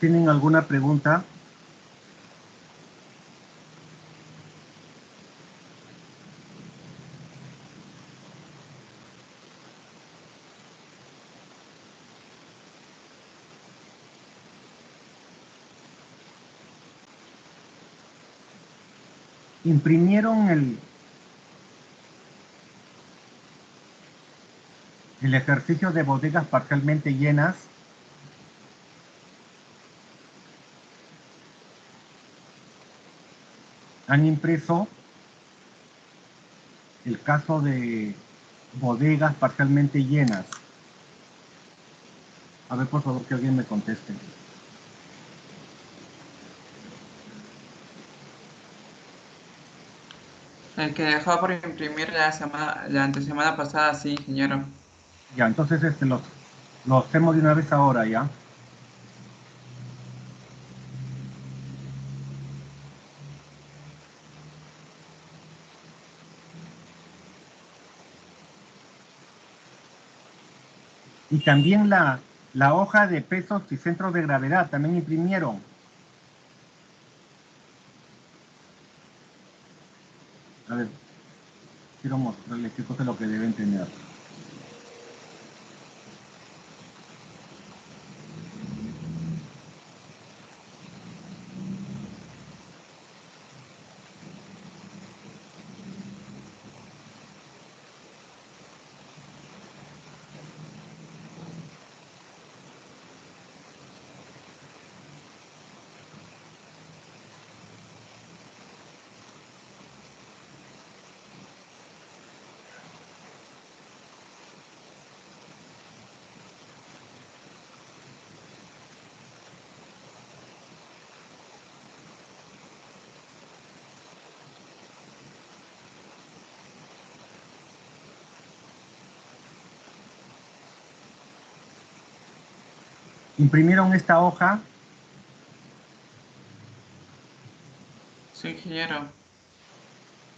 ¿Tienen alguna pregunta? Imprimieron el ejercicio de bodegas parcialmente llenas. Han impreso el caso de bodegas parcialmente llenas. A ver, por favor, que alguien me conteste. El que dejó por imprimir la antesemana pasada, sí, ingeniero. Ya, entonces lo hacemos de una vez ahora, ¿ya? Y también la hoja de pesos y centros de gravedad, también imprimieron. A ver, quiero mostrarles qué cosa es lo que deben tener. Imprimieron esta hoja. Sí, ingeniero.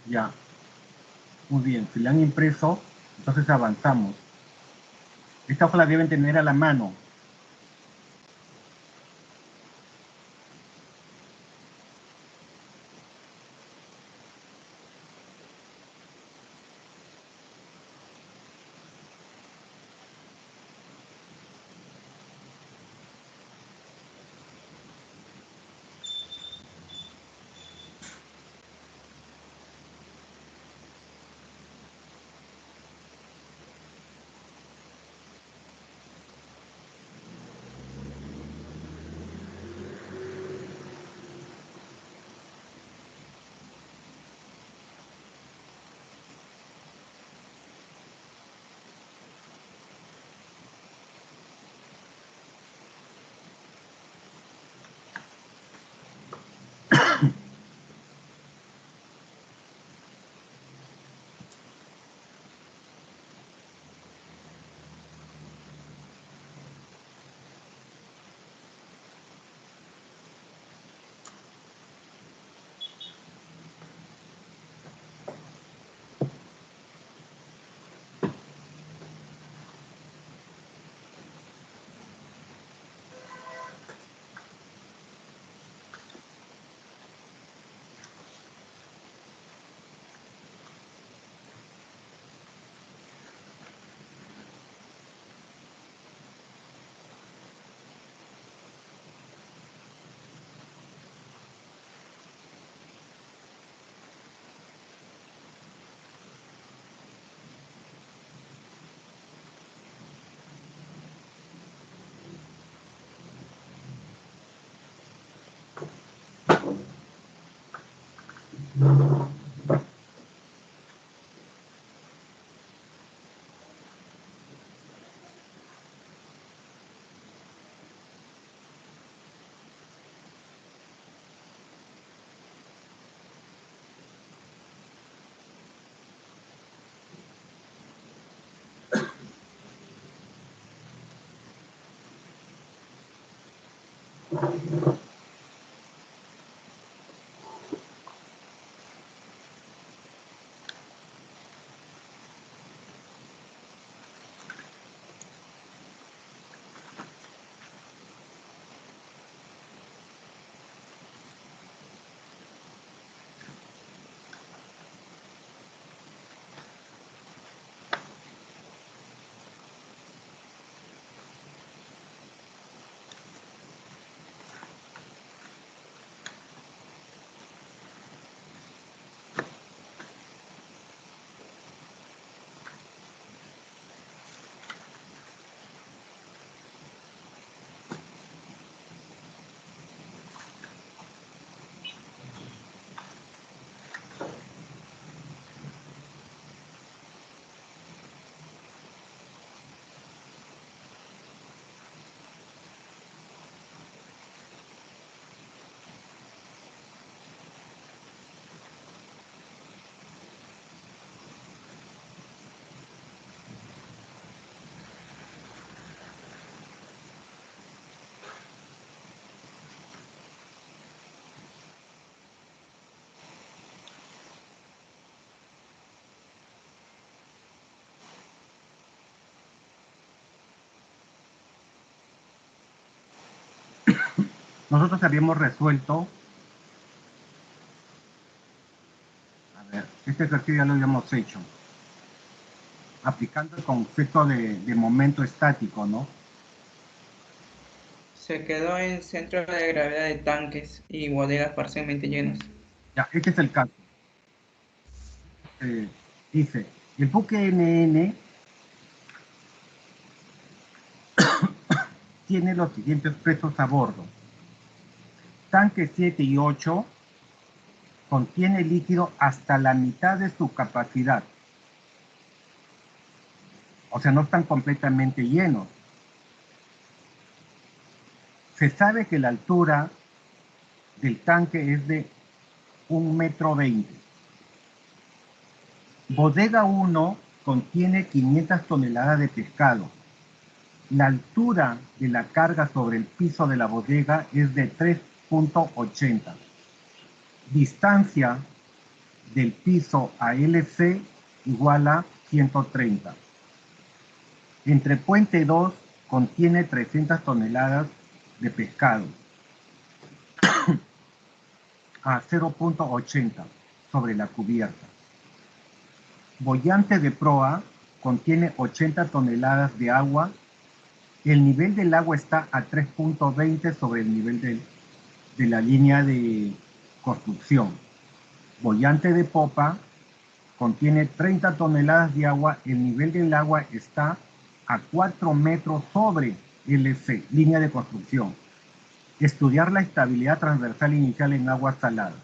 Ya, muy bien. Si la han impreso, entonces avanzamos. Esta hoja la deben tener a la mano. nosotros habíamos resuelto, a ver, este ejercicio ya lo habíamos hecho, aplicando el concepto de momento estático, ¿no? Se quedó en centro de gravedad de tanques y bodegas parcialmente llenos. Ya, este es el caso. Dice, el buque NN tiene los siguientes pesos a bordo. Tanque 7 y 8 contiene líquido hasta la mitad de su capacidad. O sea, no están completamente llenos. Se sabe que la altura del tanque es de 1,20 m. Bodega 1 contiene 500 toneladas de pescado. La altura de la carga sobre el piso de la bodega es de 3,80. Distancia del piso a LC igual a 130. Entre puente 2 contiene 300 toneladas de pescado a 0,80 sobre la cubierta. Boyante de proa contiene 80 toneladas de agua. El nivel del agua está a 3,20 sobre el nivel de la línea de construcción. Boyante de popa contiene 30 toneladas de agua. El nivel del agua está a 4 metros sobre LC, línea de construcción. Estudiar la estabilidad transversal inicial en aguas saladas.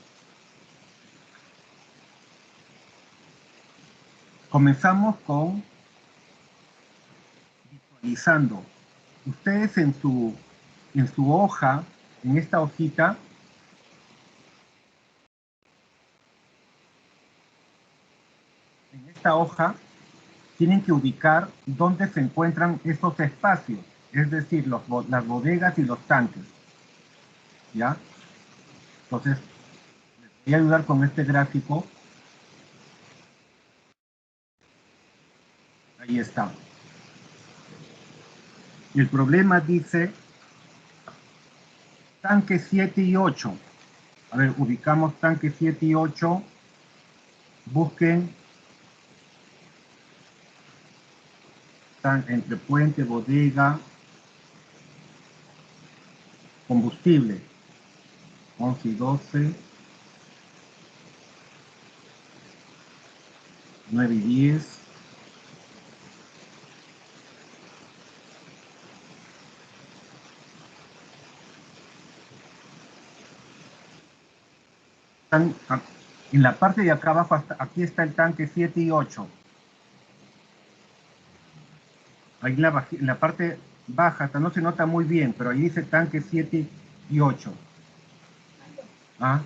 Comenzamos con visualizando. Ustedes en su hoja, en esta hojita, tienen que ubicar dónde se encuentran esos espacios, es decir, las bodegas y los tanques. ¿Ya? Entonces, les voy a ayudar con este gráfico. Ahí está. Y el problema dice tanque 7 y 8. A ver, ubicamos tanque 7 y 8. Busquen entre puente, bodega, combustible. 11 y 12. 9 y 10. Están en la parte de acá abajo, aquí está el tanque 7 y 8. Ahí en la parte baja, hasta no se nota muy bien, pero ahí dice tanque 7 y 8. ¿Ah?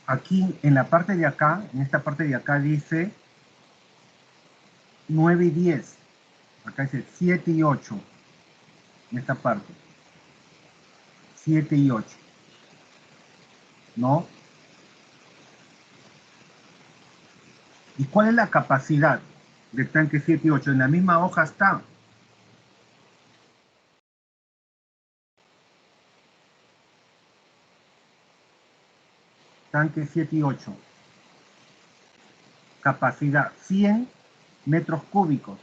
Aquí en la parte de acá, en esta parte de acá dice 9 y 10. Acá dice 7 y 8. En esta parte. 7 y 8. ¿No? ¿Y cuál es la capacidad del tanque 7 y 8? En la misma hoja está. Tanque 7 y 8. Capacidad 100 metros cúbicos.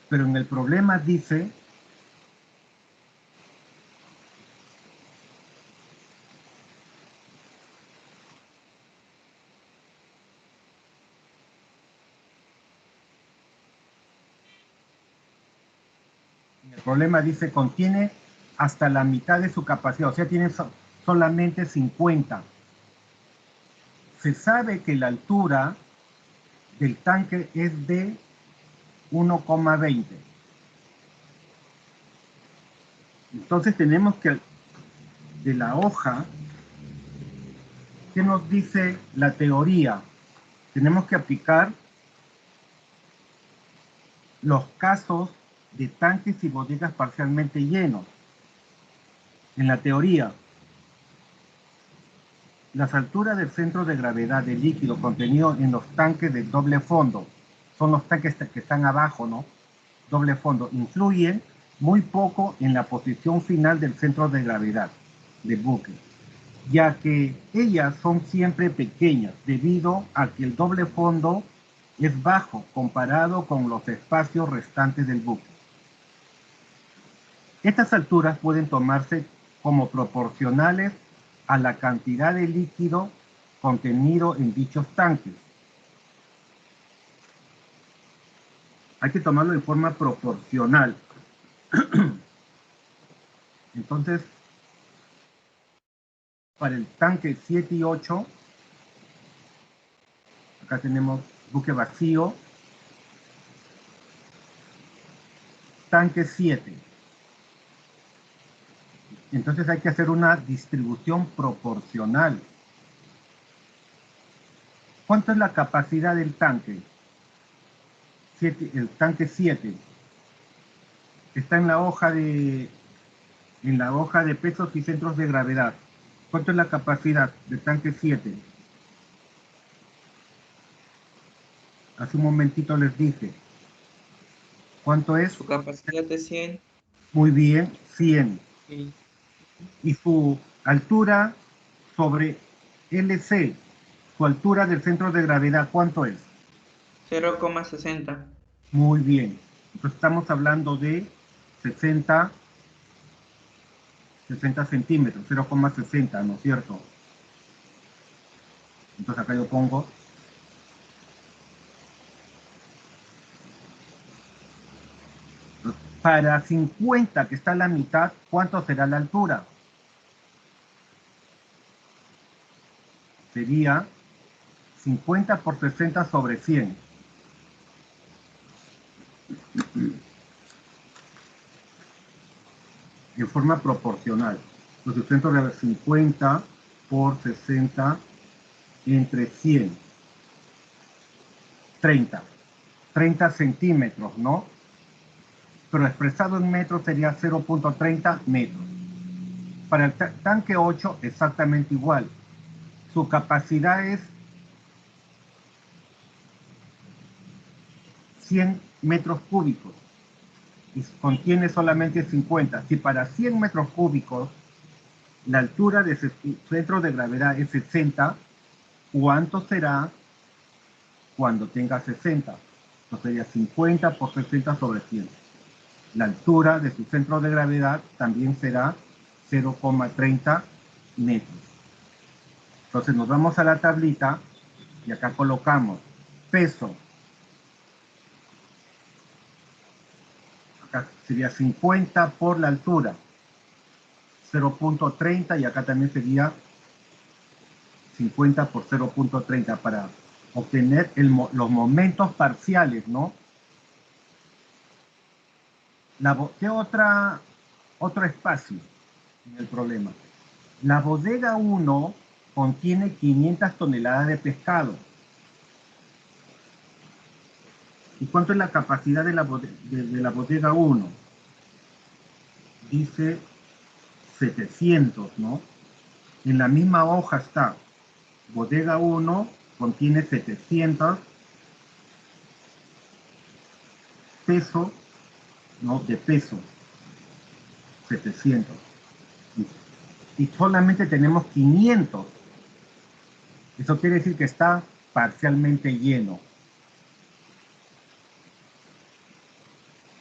Pero en el problema dice contiene hasta la mitad de su capacidad, o sea, tiene solamente 50. Se sabe que la altura del tanque es de 1,20. Entonces tenemos que, de la hoja, ¿qué nos dice la teoría? Tenemos que aplicar los casos de tanques y bodegas parcialmente llenos. En la teoría, las alturas del centro de gravedad del líquido contenido en los tanques de doble fondo, son los tanques que están abajo, ¿no? Doble fondo, influyen muy poco en la posición final del centro de gravedad del buque, ya que ellas son siempre pequeñas debido a que el doble fondo es bajo comparado con los espacios restantes del buque. Estas alturas pueden tomarse como proporcionales a la cantidad de líquido contenido en dichos tanques. Hay que tomarlo de forma proporcional. Entonces, para el tanque 7 y 8, acá tenemos buque vacío, tanque 7. Entonces hay que hacer una distribución proporcional. ¿Cuánto es la capacidad del tanque? El tanque 7 está en la hoja de pesos y centros de gravedad. ¿Cuánto es la capacidad del tanque 7? Hace un momentito les dije. ¿Cuánto es? Su capacidad de 100 Muy bien, 100. y Y su altura sobre LC, su altura del centro de gravedad, ¿cuánto es? 0,60. Muy bien. Entonces estamos hablando de 60, 60 centímetros, 0,60, ¿no es cierto? Entonces acá yo pongo, para 50, que está a la mitad, ¿cuánto será la altura? Sería 50 por 60 sobre 100. En forma proporcional. Entonces, el centro de 50 por 60 entre 100. 30. 30 centímetros, ¿no? Pero expresado en metros sería 0,30 metros. Para el tanque 8, exactamente igual. Su capacidad es 100 metros cúbicos y contiene solamente 50. Si para 100 metros cúbicos la altura de ese centro de gravedad es 60, ¿cuánto será cuando tenga 60? Entonces sería 50 por 60 sobre 100. La altura de su centro de gravedad también será 0,30 metros. Entonces nos vamos a la tablita y acá colocamos peso. Acá sería 50 por la altura, 0,30, y acá también sería 50 por 0,30 para obtener los momentos parciales, ¿no? ¿Qué otro espacio en el problema? La bodega 1 contiene 500 toneladas de pescado. ¿Y cuánto es la capacidad de la bodega 1? Dice 700, ¿no? En la misma hoja está, bodega 1 contiene 700 pesos, ¿no? De peso, 700. Y solamente tenemos 500. Eso quiere decir que está parcialmente lleno.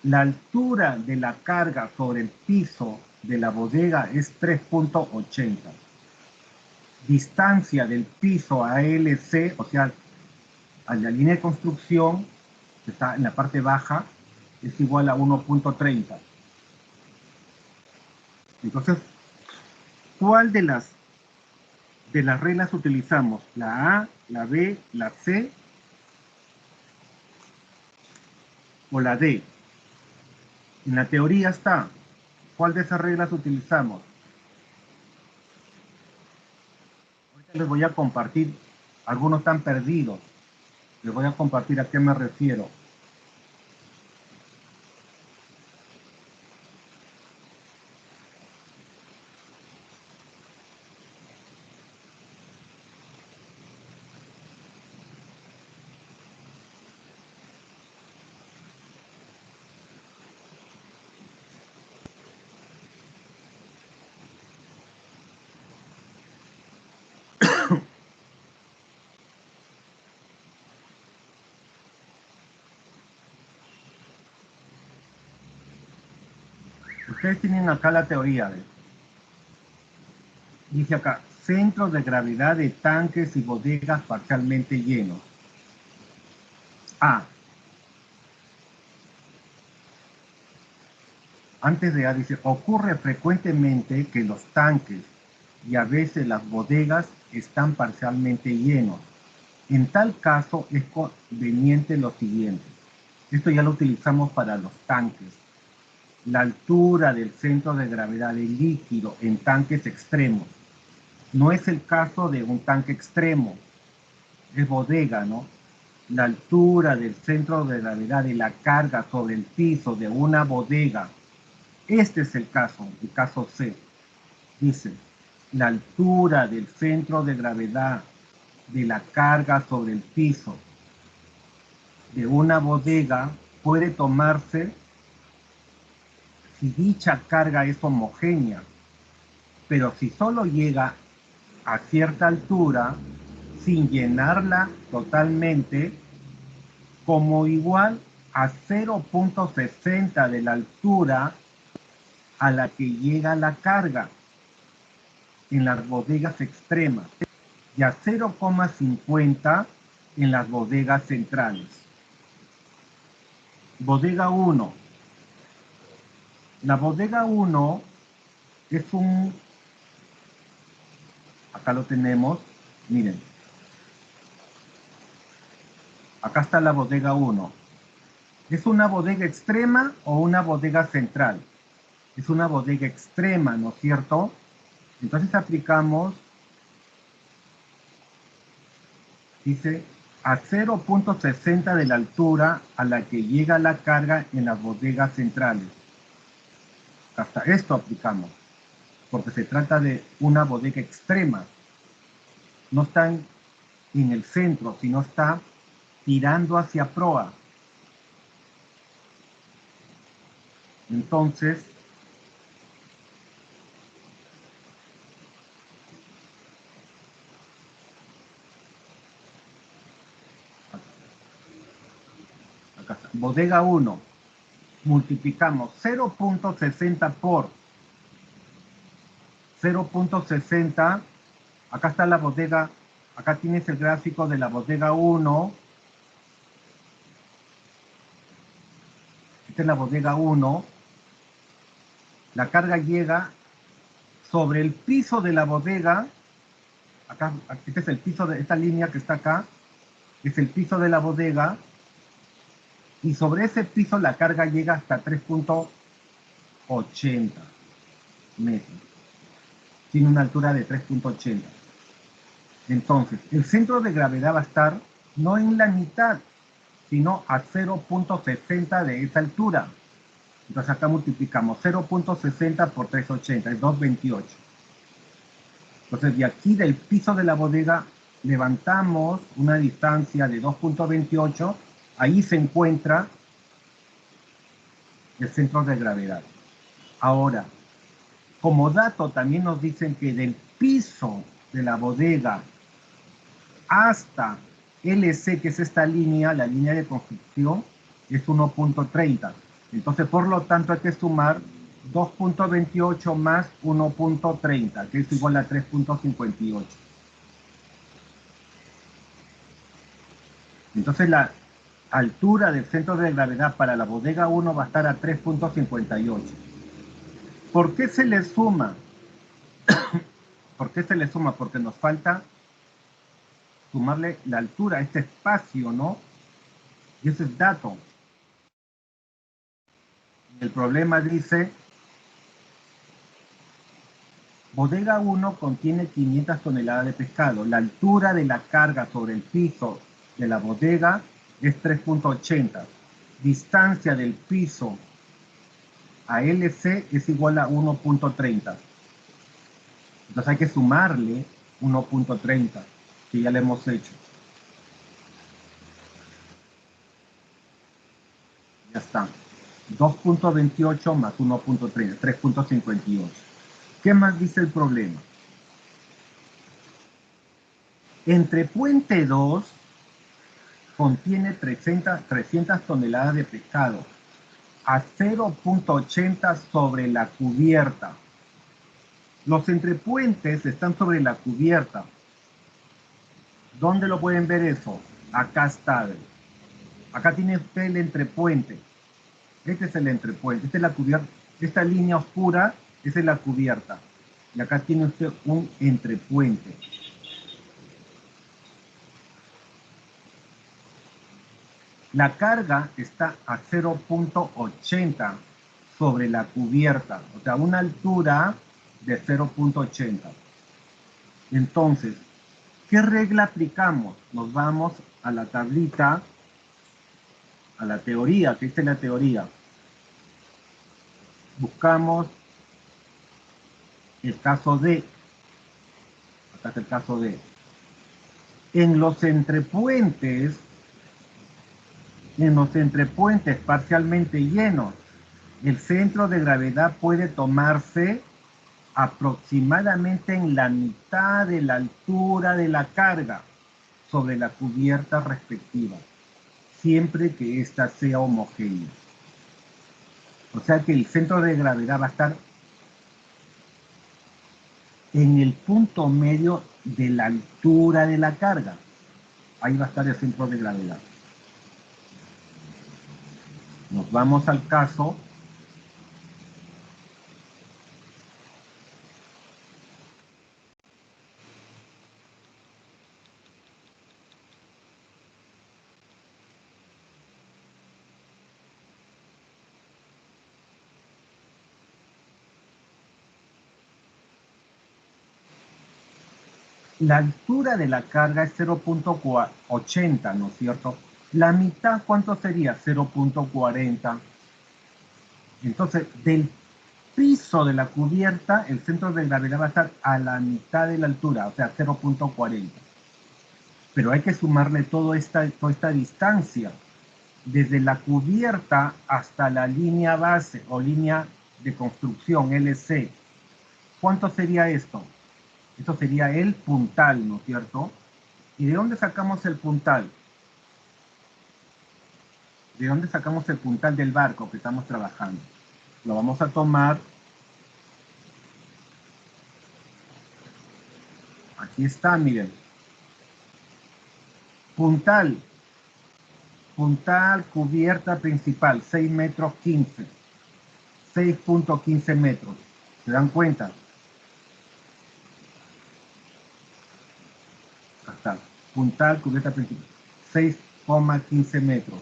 La altura de la carga sobre el piso de la bodega es 3,80. Distancia del piso a LC, o sea, a la línea de construcción, que está en la parte baja, es igual a 1,30. Entonces, ¿cuál de las reglas utilizamos? ¿La A, la B, la C o la D? En la teoría está. ¿Cuál de esas reglas utilizamos? Ahorita les voy a compartir. Algunos están perdidos. Les voy a compartir a qué me refiero. Ustedes tienen acá la teoría, ¿ves? Dice acá, centros de gravedad de tanques y bodegas parcialmente llenos. Antes de A dice, ocurre frecuentemente que los tanques y a veces las bodegas están parcialmente llenos. En tal caso es conveniente lo siguiente. Esto ya lo utilizamos para los tanques. La altura del centro de gravedad del líquido en tanques extremos. No es el caso de un tanque extremo, es bodega, ¿no? La altura del centro de gravedad de la carga sobre el piso de una bodega. Este es el caso C. Dice, la altura del centro de gravedad de la carga sobre el piso de una bodega puede tomarse si dicha carga es homogénea, pero si solo llega a cierta altura, sin llenarla totalmente, como igual a 0.60 de la altura a la que llega la carga en las bodegas extremas y a 0,50 en las bodegas centrales. Bodega 1. La bodega 1 es acá lo tenemos, miren, acá está la bodega 1. ¿Es una bodega extrema o una bodega central? Es una bodega extrema, ¿no es cierto? Entonces aplicamos, dice, a 0.60 de la altura a la que llega la carga en las bodegas centrales. Hasta esto aplicamos, porque se trata de una bodega extrema. No está en el centro, sino está tirando hacia proa. Entonces, acá está, bodega 1, multiplicamos 0.60 por 0.60, acá está la bodega, acá tienes el gráfico de la bodega 1, esta es la bodega 1, la carga llega sobre el piso de la bodega, acá, este es el piso de esta línea que está acá, es el piso de la bodega, y sobre ese piso la carga llega hasta 3.80 metros. Tiene una altura de 3.80. Entonces, el centro de gravedad va a estar no en la mitad, sino a 0.60 de esa altura. Entonces acá multiplicamos 0.60 por 3.80, es 2.28. Entonces de aquí del piso de la bodega levantamos una distancia de 2.28, ahí se encuentra el centro de gravedad. Ahora, como dato también nos dicen que del piso de la bodega hasta LC, que es esta línea, la línea de construcción, es 1.30. Entonces, por lo tanto, hay que sumar 2.28 más 1.30, que es igual a 3.58. Entonces, la altura del centro de gravedad para la bodega 1 va a estar a 3.58. ¿Por qué se le suma? ¿Por qué se le suma? Porque nos falta sumarle la altura a este espacio, ¿no? Y ese es dato. El problema dice, bodega 1 contiene 500 toneladas de pescado. La altura de la carga sobre el piso de la bodega es 3.80. Distancia del piso a LC es igual a 1.30. Entonces hay que sumarle 1.30, que ya le hemos hecho. Ya está. 2.28 más 1.30, 3.58. ¿Qué más dice el problema? Entre Puente 2 contiene 300 toneladas de pescado. a 0.80 sobre la cubierta. Los entrepuentes están sobre la cubierta. ¿Dónde lo pueden ver eso? Acá está. Acá tiene usted el entrepuente. Este es el entrepuente. Esta es la cubierta. Esta línea oscura, esa es la cubierta. Y acá tiene usted un entrepuente. La carga está a 0.80 sobre la cubierta, o sea, una altura de 0.80. Entonces, ¿qué regla aplicamos? Nos vamos a la tablita, a la teoría, que esta es la teoría. Buscamos el caso D. Acá está el caso D. En los entrepuentes parcialmente llenos, el centro de gravedad puede tomarse aproximadamente en la mitad de la altura de la carga sobre la cubierta respectiva, siempre que ésta sea homogénea. O sea que el centro de gravedad va a estar en el punto medio de la altura de la carga. Ahí va a estar el centro de gravedad. Nos vamos al caso la altura de la carga es 0.80, ¿no es cierto? La mitad, ¿cuánto sería? 0.40. Entonces, del piso de la cubierta, el centro de gravedad va a estar a la mitad de la altura, o sea, 0.40. Pero hay que sumarle toda esta distancia, desde la cubierta hasta la línea base o línea de construcción, LC. ¿Cuánto sería esto? Esto sería el puntal, ¿no es cierto? ¿Y de dónde sacamos el puntal? ¿De dónde sacamos el puntal del barco que estamos trabajando? Lo vamos a tomar. Aquí está, miren. Puntal. Puntal, cubierta principal, 6 metros 15. 6.15 metros. ¿Se dan cuenta? Hasta puntal, cubierta principal, 6,15 metros.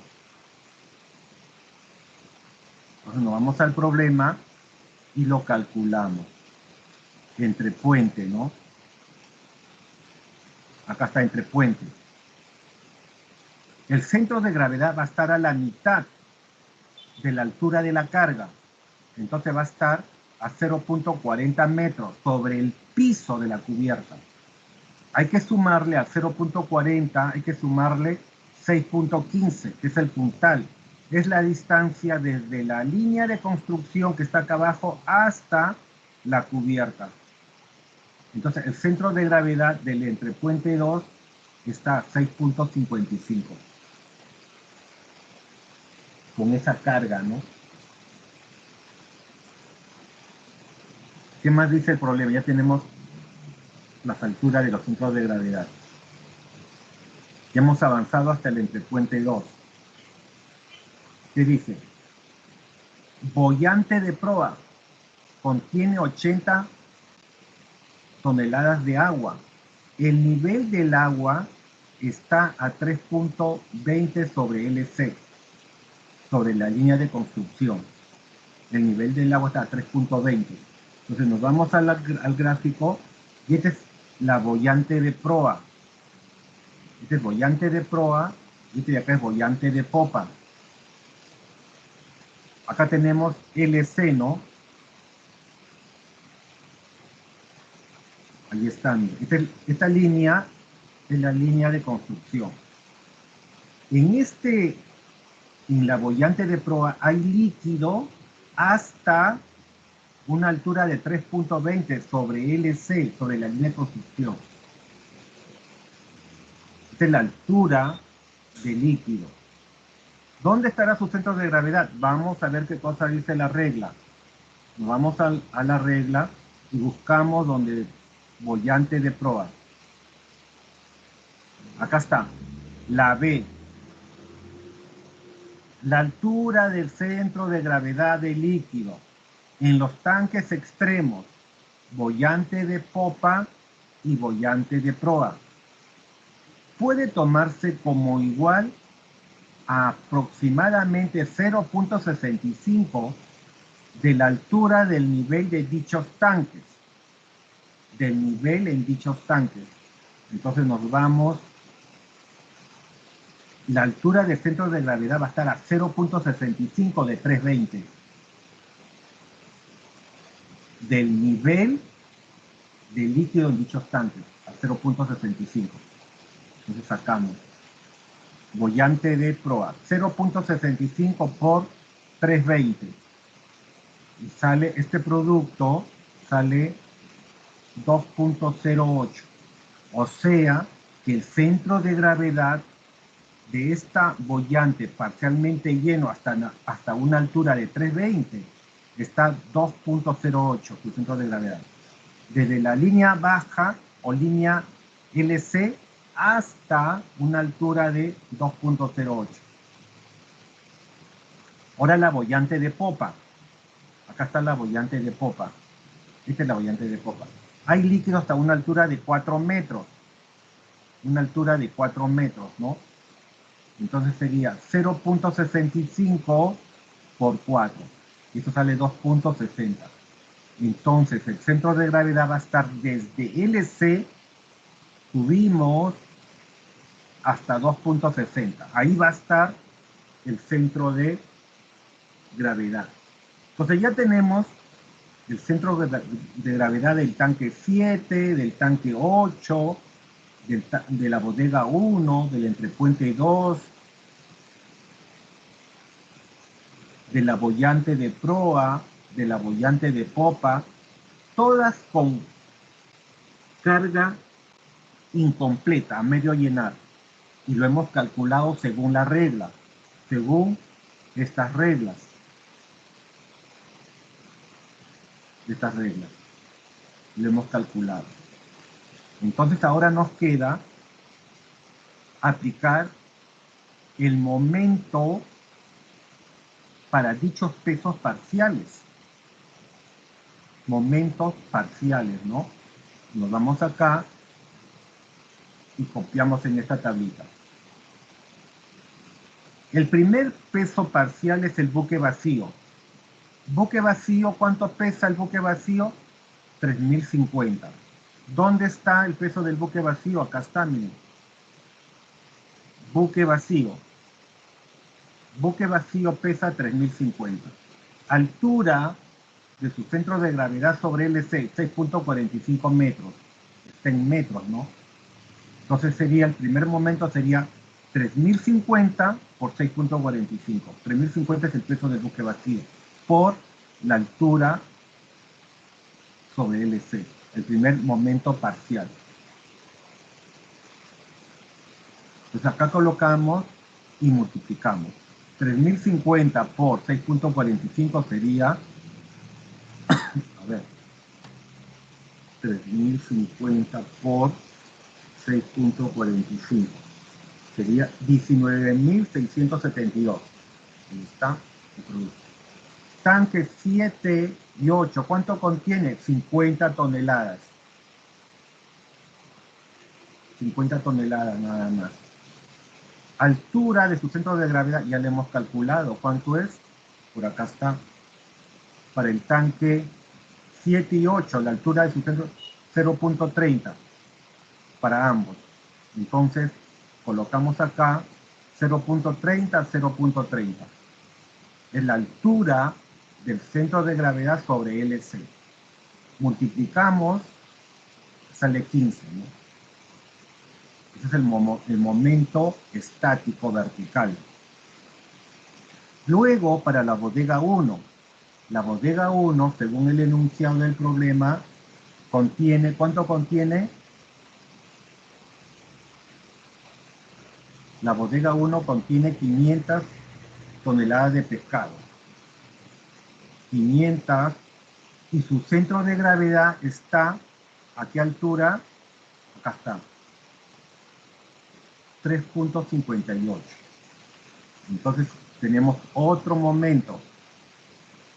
Entonces nos vamos al problema y lo calculamos. Entre puente, ¿no? Acá está entre puente. El centro de gravedad va a estar a la mitad de la altura de la carga. Entonces va a estar a 0.40 metros sobre el piso de la cubierta. Hay que sumarle a 0.40, hay que sumarle 6.15, que es el puntal. Es la distancia desde la línea de construcción que está acá abajo hasta la cubierta. Entonces, el centro de gravedad del entrepuente 2 está a 6.55. Con esa carga, ¿no? ¿Qué más dice el problema? Ya tenemos las alturas de los centros de gravedad. Ya hemos avanzado hasta el entrepuente 2. ¿Qué dice? Boyante de proa contiene 80 toneladas de agua. El nivel del agua está a 3.20 sobre LC, sobre la línea de construcción. El nivel del agua está a 3.20. Entonces nos vamos al gráfico y esta es la boyante de proa. Este es boyante de proa y este de acá es boyante de popa. Acá tenemos LC, ¿no? Ahí están. Esta línea es la línea de construcción. En la boyante de proa hay líquido hasta una altura de 3.20 sobre LC, sobre la línea de construcción. Esta es la altura del líquido. ¿Dónde estará su centro de gravedad? Vamos a ver qué cosa dice la regla. Nos vamos a la regla y buscamos donde bollante de proa. Acá está. La B. La altura del centro de gravedad del líquido en los tanques extremos, bollante de popa y bollante de proa, puede tomarse como igual a aproximadamente 0.65 de la altura del nivel de dichos tanques, del nivel en dichos tanques. Entonces nos vamos, la altura del centro de gravedad va a estar a 0.65 de 320 del nivel de líquido en dichos tanques, a 0.65. Entonces sacamos bollante de proa, 0.65 por 320. Y sale este producto, sale 2.08. O sea que el centro de gravedad de esta bollante parcialmente lleno hasta una altura de 320 está 2.08, su centro de gravedad. Desde la línea baja o línea LC hasta una altura de 2.08. Ahora la bollante de popa. Acá está la bollante de popa. Esta es la bollante de popa. Hay líquido hasta una altura de 4 metros. Una altura de 4 metros, ¿no? Entonces sería 0.65 por 4. Y esto sale 2.60. Entonces el centro de gravedad va a estar desde LC, subimos hasta 2.60. Ahí va a estar el centro de gravedad. Entonces ya tenemos el centro de gravedad del tanque 7, del tanque 8, de la bodega 1, del entrepuente 2, de la bollante de proa, de la bollante de popa, todas con carga incompleta, a medio llenar. Y lo hemos calculado según la regla, según estas reglas. Lo hemos calculado. Entonces ahora nos queda aplicar el momento para dichos pesos parciales. Momentos parciales, ¿no? Nos vamos acá y copiamos en esta tablita. El primer peso parcial es el buque vacío. Buque vacío, ¿cuánto pesa el buque vacío? 3050. ¿Dónde está el peso del buque vacío? Acá está, miren. Buque vacío. Buque vacío pesa 3050. Altura de su centro de gravedad sobre LC, 6.45 metros. Está en metros, ¿no? Entonces sería, el primer momento sería 3050 por 6.45. 3050 es el peso del buque vacío por la altura sobre LC, el primer momento parcial. Entonces acá colocamos y multiplicamos. 3050 por 6.45 sería, a ver, 3050 por 6.45 sería 19.672. Ahí está el producto. Tanques 7 y 8, ¿cuánto contiene? 50 toneladas. 50 toneladas nada más. Altura de su centro de gravedad, ya le hemos calculado. ¿Cuánto es? Por acá está. Para el tanque 7 y 8, la altura de su centro 0.30 para ambos. Entonces, colocamos acá 0.30, 0.30. Es la altura del centro de gravedad sobre LC. Multiplicamos, sale 15, ¿no? Ese es el momento estático vertical. Luego, para la bodega 1. La bodega 1, según el enunciado del problema, contiene, ¿cuánto contiene? La bodega 1 contiene 500 toneladas de pescado. 500, y su centro de gravedad está, ¿a qué altura? Acá está, 3.58. Entonces tenemos otro momento,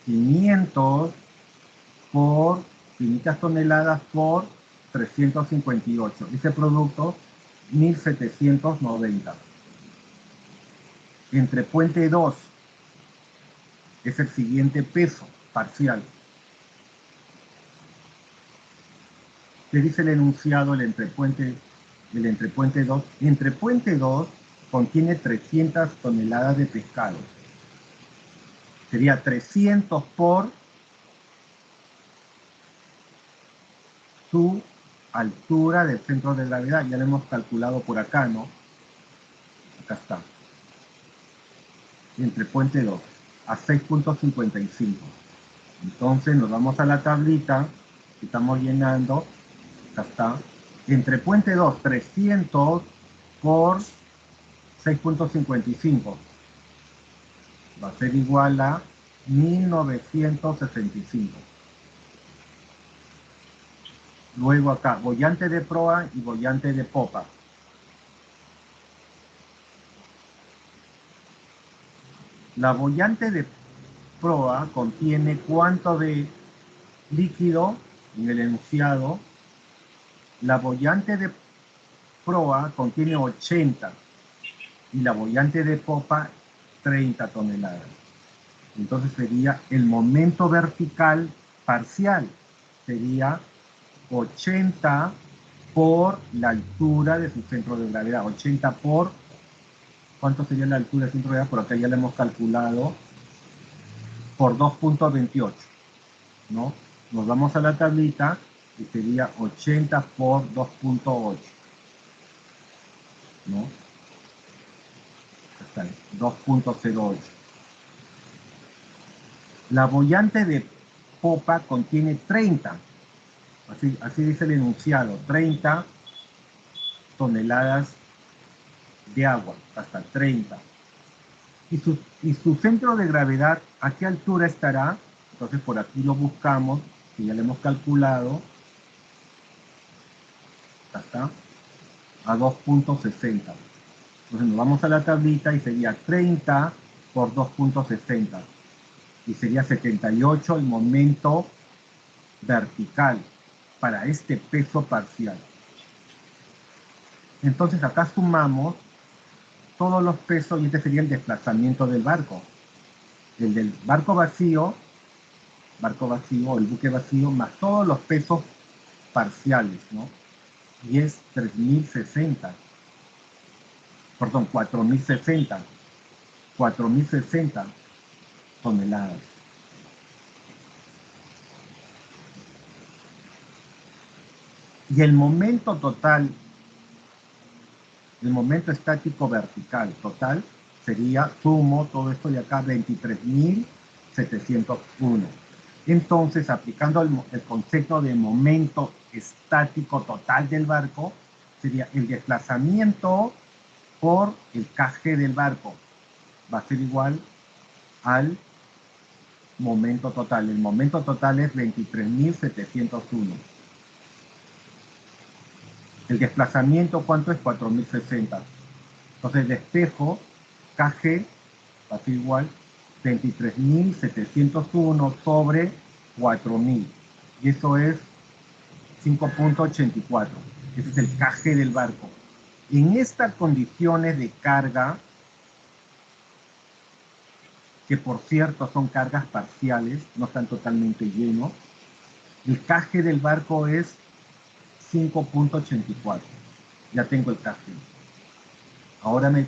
500 por 500 toneladas por 358. Ese producto, 1790. Entre puente 2 es el siguiente peso parcial. ¿Qué dice el enunciado del entrepuente 2? Entrepuente 2 contiene 300 toneladas de pescado. Sería 300 por su altura del centro de gravedad. Ya lo hemos calculado por acá, ¿no? Acá está. Entrepuente 2 a 6.55. Entonces nos vamos a la tablita que estamos llenando. Acá está. Entrepuente 2, 300 por 6.55. Va a ser igual a 1965. Luego acá, boyante de proa y boyante de popa. La boyante de proa contiene cuánto de líquido en el enunciado. La boyante de proa contiene 80 y la boyante de popa 30 toneladas. Entonces sería el momento vertical parcial. Sería 80 por la altura de su centro de gravedad. 80 por, ¿cuánto sería la altura del centro de gravedad? Por acá ya lo hemos calculado, por 2.28, ¿no? Nos vamos a la tablita y sería 80 por 2.8, ¿no? Está ahí, 2.08. La boyante de popa contiene 30, así dice el enunciado, 30 toneladas de agua, hasta 30. Y su centro de gravedad, ¿a qué altura estará? Entonces por aquí lo buscamos, que ya lo hemos calculado, hasta a 2.60. Entonces nos vamos a la tablita y sería 30 por 2.60. Y sería 78 el momento vertical para este peso parcial. Entonces acá sumamos todos los pesos y este sería el desplazamiento del barco. El del barco vacío, el buque vacío, más todos los pesos parciales, ¿no? Y es 3.060. Perdón, 4.060. 4.060 toneladas. Y el momento total, el momento estático vertical total, sería, sumo todo esto de acá, 23.701. Entonces, aplicando el concepto de momento estático total del barco, sería el desplazamiento por el kg del barco. Va a ser igual al momento total. El momento total es 23.701. El desplazamiento, ¿cuánto es? 4.060. Entonces, el despejo, kg, va a ser igual 23.701 sobre 4.000. Y eso es 5.84. Ese es el kg del barco. En estas condiciones de carga, que por cierto son cargas parciales, no están totalmente llenos, el kg del barco es 5.84. Ya tengo el kg. Ahora me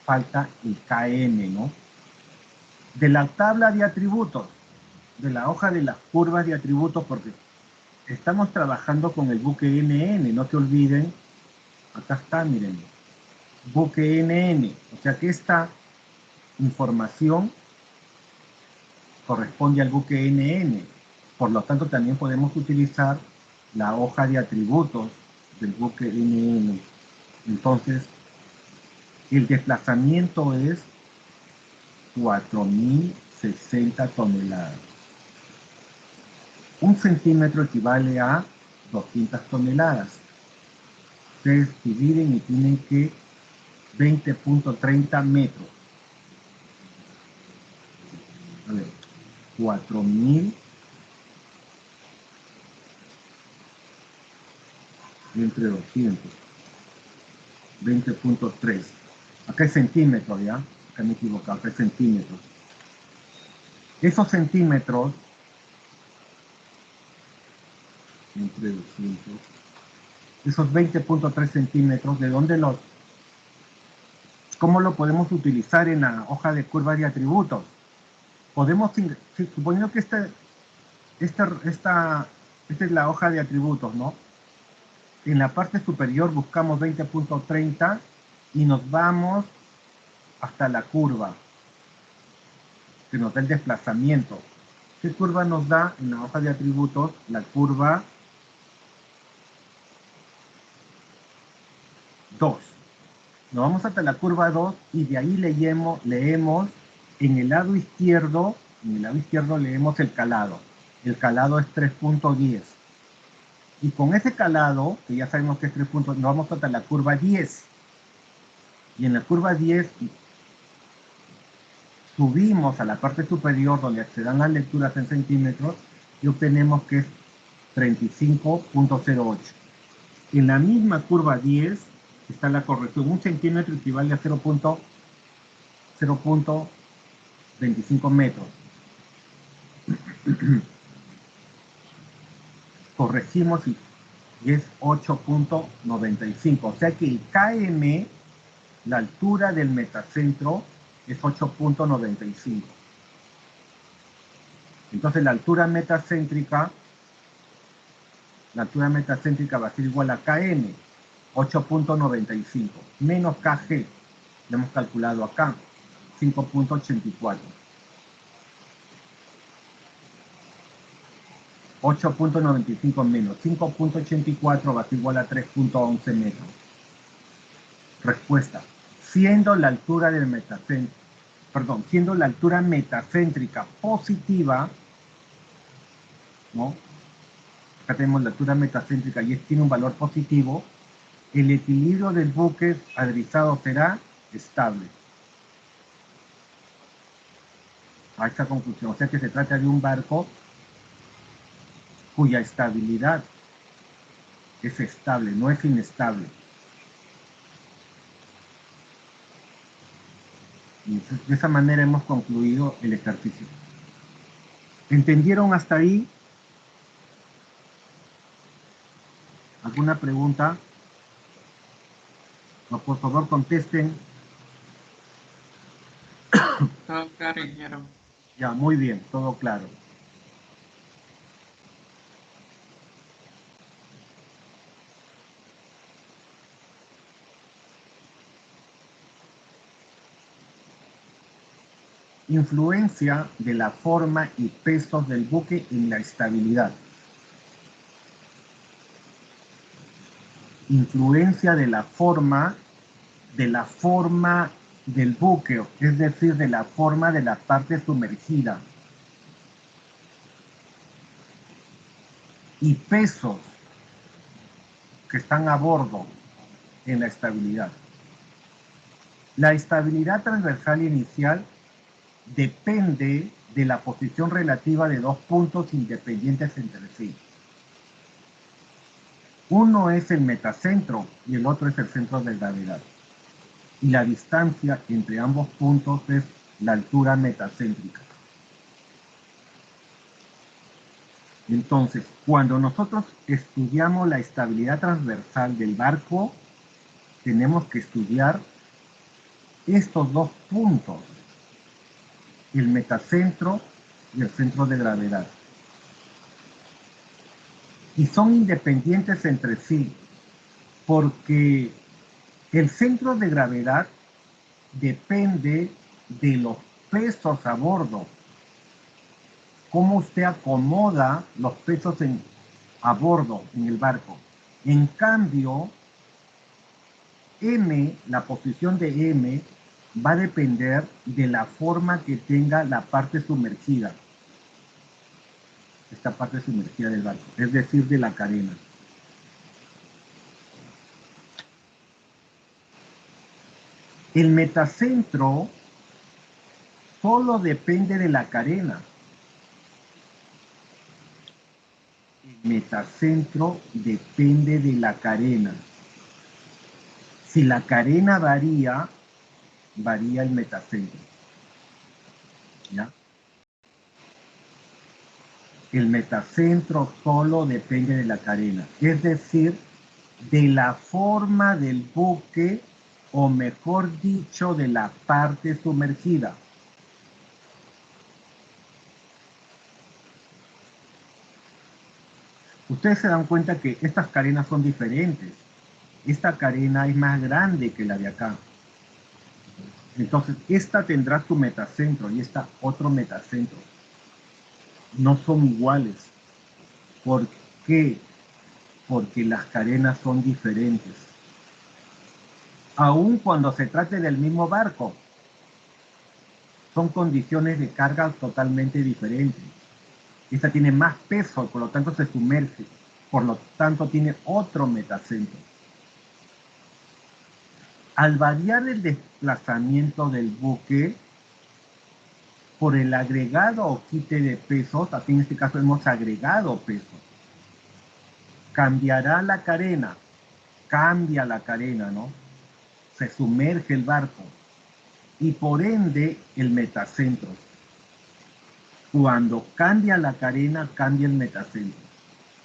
falta el km, ¿no? De la tabla de atributos, de la hoja de las curvas de atributos, porque estamos trabajando con el buque NN, no se olviden, acá está, miren, buque NN, o sea que esta información corresponde al buque NN, por lo tanto también podemos utilizar la hoja de atributos del buque NN. Entonces, el desplazamiento es 4.060 toneladas. Un centímetro equivale a 200 toneladas. Ustedes dividen y tienen que 20.30 metros. A ver, 4.000 entre 200. 20.3. Acá es centímetros, ¿ya? Acá me he equivocado, acá es centímetros. Esos centímetros, entre 200, esos 20.3 centímetros, ¿de dónde los, cómo lo podemos utilizar en la hoja de curvas de atributos? Podemos, suponiendo que esta es la hoja de atributos, ¿no? En la parte superior buscamos 20.30 y nos vamos hasta la curva, que nos da el desplazamiento. ¿Qué curva nos da en la hoja de atributos? La curva 2. Nos vamos hasta la curva 2 y de ahí leemos en el lado izquierdo leemos el calado. El calado es 3.10. Y con ese calado, que ya sabemos que es 3 puntos, nos vamos hasta la curva 10. Y en la curva 10 subimos a la parte superior donde se dan las lecturas en centímetros y obtenemos que es 35.08. En la misma curva 10 está la corrección. Un centímetro equivale a 0.25 metros. Corregimos y es 8.95. O sea que el KM, la altura del metacentro, es 8.95. Entonces la altura metacéntrica va a ser igual a KM, 8.95, menos KG, lo hemos calculado acá, 5.84. 8.95 menos 5.84 va a ser igual a 3.11 metros. Respuesta. Siendo la altura del siendo la altura metacéntrica positiva, ¿no? Acá tenemos la altura metacéntrica y tiene un valor positivo, el equilibrio del buque adrizado será estable. A esta conclusión, o sea que se trata de un barco cuya estabilidad es estable, no es inestable. Y de esa manera hemos concluido el ejercicio. ¿Entendieron hasta ahí? ¿Alguna pregunta? No, por favor, contesten. Todo claro, ingeniero. Ya, muy bien, todo claro. Influencia de la forma y pesos del buque en la estabilidad. Influencia de la forma del buque, es decir, de la forma de la parte sumergida. Y pesos que están a bordo en la estabilidad. La estabilidad transversal inicial depende de la posición relativa de dos puntos independientes entre sí. Uno es el metacentro y el otro es el centro de gravedad. Y la distancia entre ambos puntos es la altura metacéntrica. Entonces, cuando nosotros estudiamos la estabilidad transversal del barco, tenemos que estudiar estos dos puntos, el metacentro y el centro de gravedad. Y son independientes entre sí, porque el centro de gravedad depende de los pesos a bordo, cómo usted acomoda los pesos a bordo en el barco. En cambio, M, la posición de M, va a depender de la forma que tenga la parte sumergida. Esta parte sumergida del barco, es decir, de la carena. El metacentro solo depende de la carena. El metacentro depende de la carena. Si la carena varía, varía el metacentro. ¿Ya? El metacentro solo depende de la carena, es decir, de la forma del buque, o mejor dicho, de la parte sumergida. Ustedes se dan cuenta que estas carenas son diferentes. Esta carena es más grande que la de acá. Entonces, esta tendrá su metacentro y esta otro metacentro. No son iguales. ¿Por qué? Porque las carenas son diferentes. Aun cuando se trate del mismo barco, son condiciones de carga totalmente diferentes. Esta tiene más peso, por lo tanto se sumerge, por lo tanto tiene otro metacentro. Al variar el desplazamiento del buque por el agregado o quite de pesos, aquí en este caso hemos agregado peso, cambiará la carena, cambia la carena, ¿no? Se sumerge el barco y por ende el metacentro. Cuando cambia la carena, cambia el metacentro.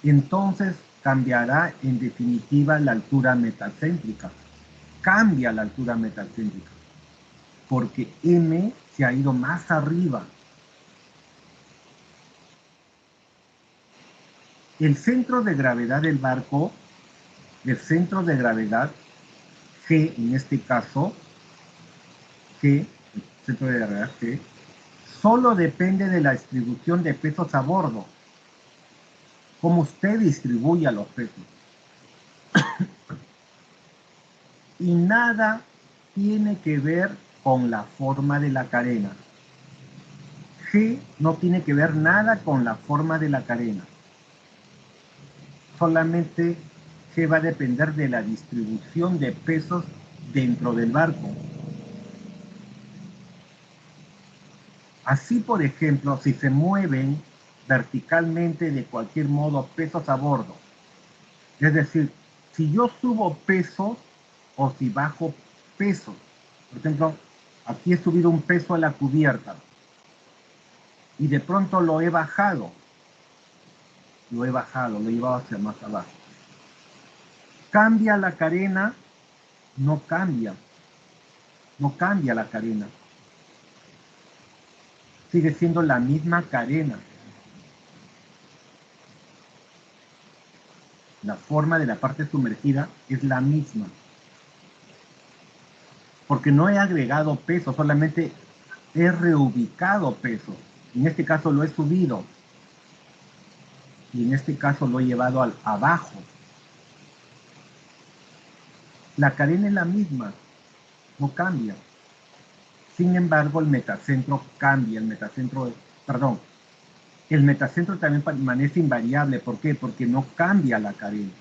Entonces cambiará en definitiva la altura metacéntrica. Cambia la altura metacéntrica porque M se ha ido más arriba. El centro de gravedad del barco, el centro de gravedad G, en este caso, G, el centro de gravedad G, solo depende de la distribución de pesos a bordo. Cómo usted distribuya los pesos. Y nada tiene que ver con la forma de la carena. G no tiene que ver nada con la forma de la carena. Solamente G va a depender de la distribución de pesos dentro del barco. Así, por ejemplo, si se mueven verticalmente de cualquier modo pesos a bordo, es decir, si yo subo pesos o si bajo pesos, por ejemplo, aquí he subido un peso a la cubierta y de pronto lo he bajado, lo he llevado hacia más abajo. ¿Cambia la carena? No cambia, no cambia la carena. Sigue siendo la misma carena. La forma de la parte sumergida es la misma. Porque no he agregado peso, solamente he reubicado peso. En este caso lo he subido. Y en este caso lo he llevado al abajo. La carena es la misma, no cambia. Sin embargo, el metacentro cambia. El metacentro también permanece invariable. ¿Por qué? Porque no cambia la carena,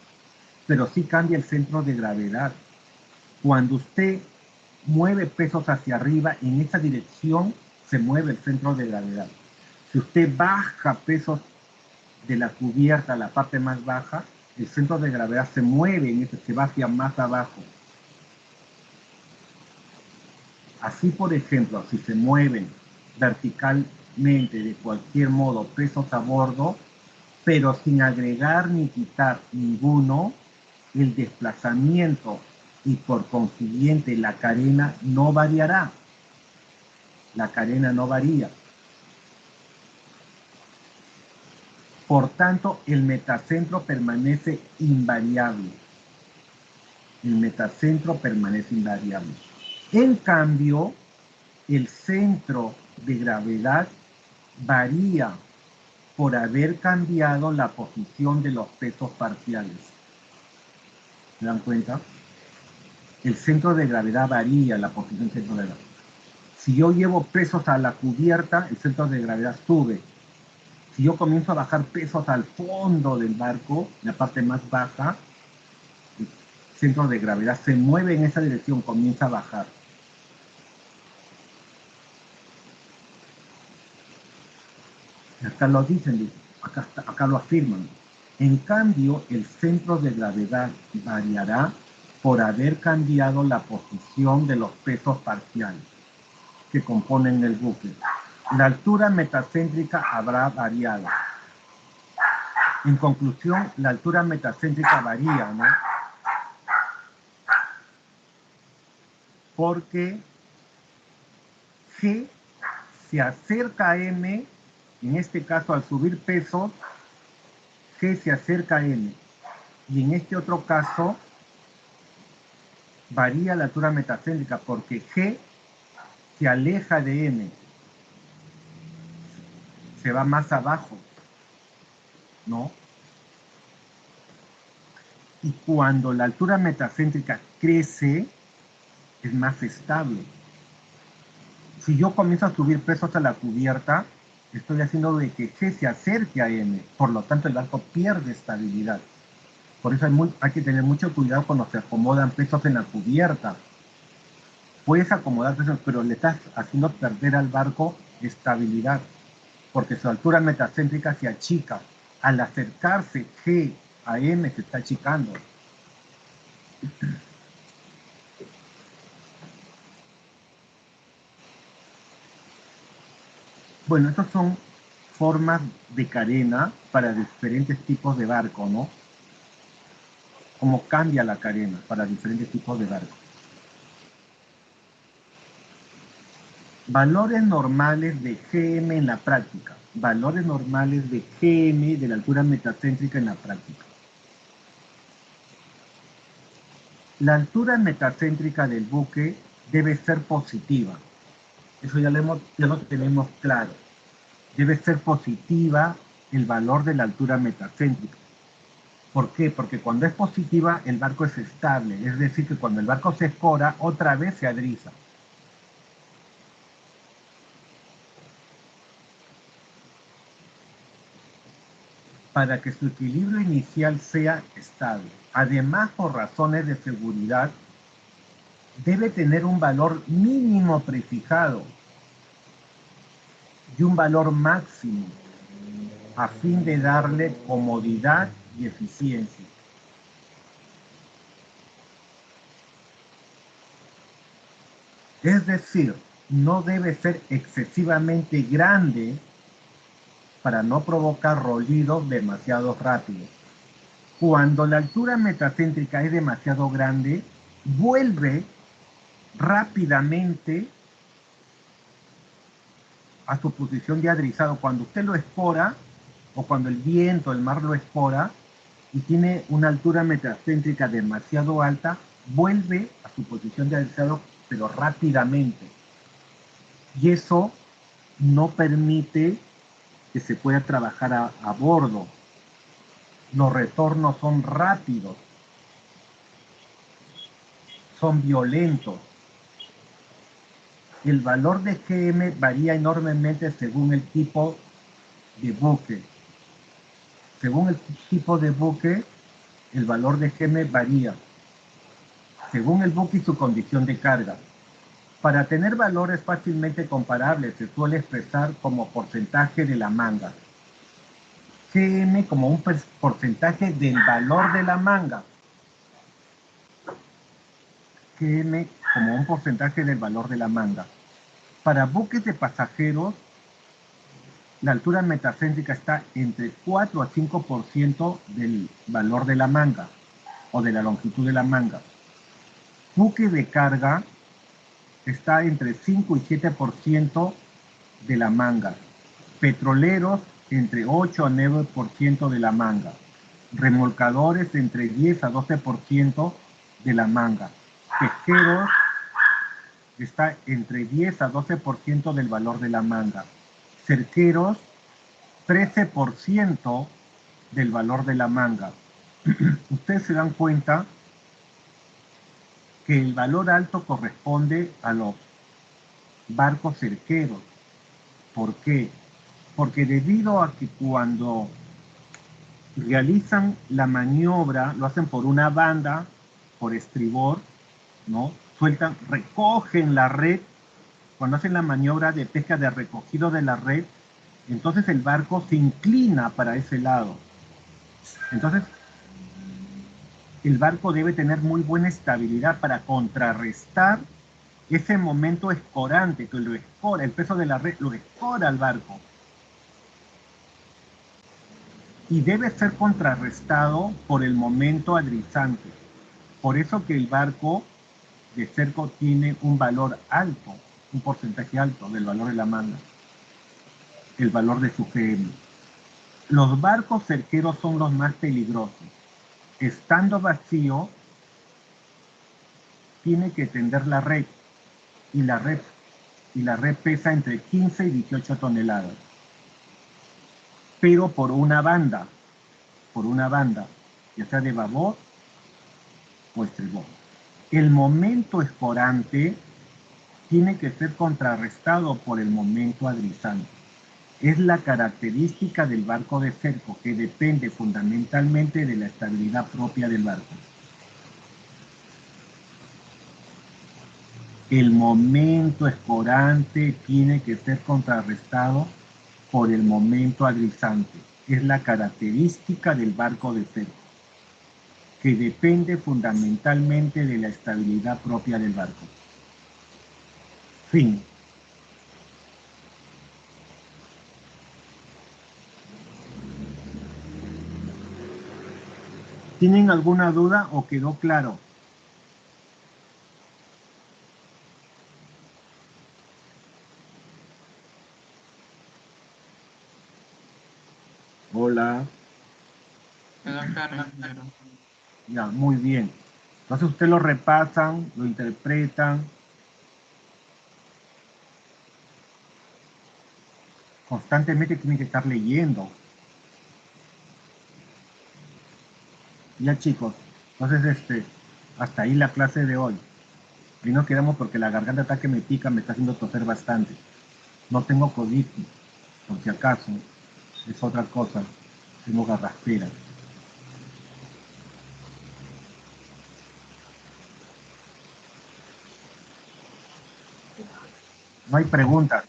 pero sí cambia el centro de gravedad. Cuando usted mueve pesos hacia arriba, en esa dirección se mueve el centro de gravedad. Si usted baja pesos de la cubierta a la parte más baja, el centro de gravedad se mueve, se va hacia más abajo. Así, por ejemplo, si se mueven verticalmente de cualquier modo pesos a bordo, pero sin agregar ni quitar ninguno, el desplazamiento y por consiguiente la carena no variará. La carena no varía. Por tanto, el metacentro permanece invariable. El metacentro permanece invariable. En cambio, el centro de gravedad varía por haber cambiado la posición de los pesos parciales. ¿Se dan cuenta? El centro de gravedad varía, la posición del centro de gravedad. Si yo llevo pesos a la cubierta, el centro de gravedad sube. Si yo comienzo a bajar pesos al fondo del barco, la parte más baja, el centro de gravedad se mueve en esa dirección, comienza a bajar. Acá lo dicen, acá lo afirman. En cambio, el centro de gravedad variará por haber cambiado la posición de los pesos parciales que componen el buque. La altura metacéntrica habrá variado. En conclusión, la altura metacéntrica varía, ¿no? Porque G se acerca a M, en este caso al subir pesos, G se acerca a M. Y en este otro caso, varía la altura metacéntrica porque G se aleja de M, se va más abajo, ¿no? Y cuando la altura metacéntrica crece, es más estable. Si yo comienzo a subir pesos a la cubierta, estoy haciendo de que G se acerque a M, por lo tanto el barco pierde estabilidad. Por eso hay que tener mucho cuidado cuando se acomodan pesos en la cubierta. Puedes acomodar pesos, pero le estás haciendo perder al barco estabilidad, porque su altura metacéntrica se achica. Al acercarse G a M se está achicando. Bueno, estas son formas de carena para diferentes tipos de barco, ¿no? Cómo cambia la carena para diferentes tipos de barco. Valores normales de GM en la práctica. Valores normales de GM de la altura metacéntrica en la práctica. La altura metacéntrica del buque debe ser positiva. Eso ya lo tenemos claro. Debe ser positiva el valor de la altura metacéntrica. ¿Por qué? Porque cuando es positiva, el barco es estable. Es decir, que cuando el barco se escora, otra vez se adriza. Para que su equilibrio inicial sea estable. Además, por razones de seguridad, debe tener un valor mínimo prefijado y un valor máximo a fin de darle comodidad y eficiencia. Es decir, no debe ser excesivamente grande para no provocar rolidos demasiado rápidos. Cuando la altura metacéntrica es demasiado grande, vuelve rápidamente a su posición de adrizado. Cuando usted lo espora, o cuando el viento, el mar lo espora, y tiene una altura metacéntrica demasiado alta, vuelve a su posición de adrizado, pero rápidamente. Y eso no permite que se pueda trabajar a bordo. Los retornos son rápidos, son violentos. El valor de GM varía enormemente según el tipo de buque. Según el tipo de buque, el valor de GM varía. Según el buque y su condición de carga. Para tener valores fácilmente comparables, se suele expresar como porcentaje de la manga. GM como un porcentaje del valor de la manga. GM como un porcentaje del valor de la manga. Para buques de pasajeros, la altura metacéntrica está entre 4 a 5% del valor de la manga o de la longitud de la manga. Buques de carga está entre 5 y 7% de la manga. Petroleros entre 8 a 9% de la manga. Remolcadores entre 10 a 12% de la manga. Pesqueros está entre 10 a 12% del valor de la manga. Cerqueros, 13% del valor de la manga. Ustedes se dan cuenta que el valor alto corresponde a los barcos cerqueros. ¿Por qué? Porque debido a que cuando realizan la maniobra, lo hacen por una banda, por estribor, ¿no? Sueltan, recogen la red, cuando hacen la maniobra de pesca de recogido de la red, entonces el barco se inclina para ese lado. Entonces, el barco debe tener muy buena estabilidad para contrarrestar ese momento escorante que lo escora, el peso de la red lo escora al barco. Y debe ser contrarrestado por el momento adrizante. Por eso que el barco de cerco tiene un valor alto, un porcentaje alto del valor de la manda, el valor de su GM. Los barcos cerqueros son los más peligrosos. Estando vacío, tiene que tender la red y la red pesa entre 15 y 18 toneladas. Pero por una banda, ya sea de babor o estribor. El momento escorante tiene que ser contrarrestado por el momento adrizante. Es la característica del barco de cerco que depende fundamentalmente de la estabilidad propia del barco. El momento escorante tiene que ser contrarrestado por el momento adrizante. Es la característica del barco de cerco, que depende fundamentalmente de la estabilidad propia del barco. Fin. ¿Tienen alguna duda o quedó claro? Hola. Quedó claro, ingeniero. Ya, muy bien. Entonces ustedes lo repasan, lo interpretan, constantemente tienen que estar leyendo. Ya chicos, entonces hasta ahí la clase de hoy. Y nos quedamos porque la garganta está que me pica, me está haciendo toser bastante. No tengo COVID, por si acaso, es otra cosa. Tengo garraspera. No hay preguntas.